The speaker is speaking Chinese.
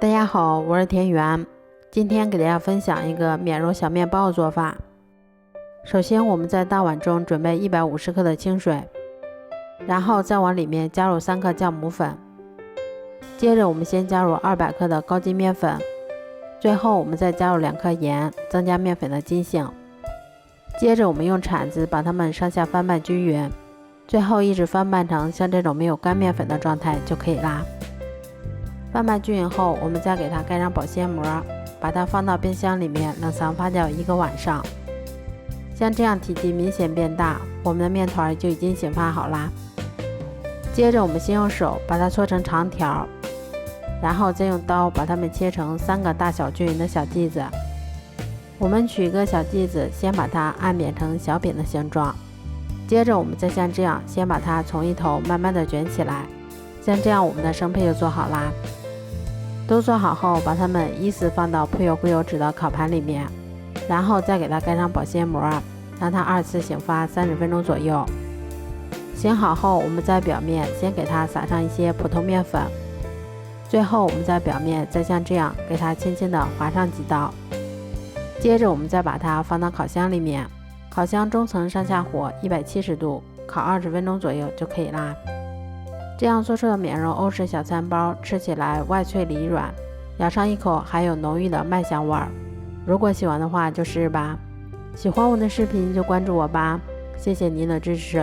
大家好，我是田园。今天给大家分享一个免揉小面包的做法。首先我们在大碗中准备150克的清水，然后再往里面加入3克酵母粉，接着我们先加入200克的高筋面粉，最后我们再加入2克盐，增加面粉的筋性。接着我们用铲子把它们上下翻拌均匀，最后一直翻拌成像这种没有干面粉的状态就可以啦。翻拌均匀后，我们再给它盖上保鲜膜，把它放到冰箱里面冷藏发酵1个晚上。像这样体积明显变大，我们的面团就已经醒发好啦。接着我们先用手把它搓成长条，然后再用刀把它们切成3个大小均匀的小剂子。我们取一个小剂子，先把它按扁成小饼的形状，接着我们再像这样先把它从一头慢慢的卷起来，像这样我们的生胚就做好啦。都做好后，把它们依次放到铺有硅油纸的烤盘里面，然后再给它盖上保鲜膜，让它2次醒发30分钟左右。醒好后，我们在表面先给它撒上一些普通面粉，最后我们在表面再像这样给它轻轻的划上几刀。接着我们再把它放到烤箱里面，烤箱中层上下火170度，烤20分钟左右就可以啦。这样做出的免揉欧式小餐包，吃起来外脆里软，咬上一口还有浓郁的麦香味儿。如果喜欢的话就试试吧。喜欢我的视频就关注我吧，谢谢您的支持。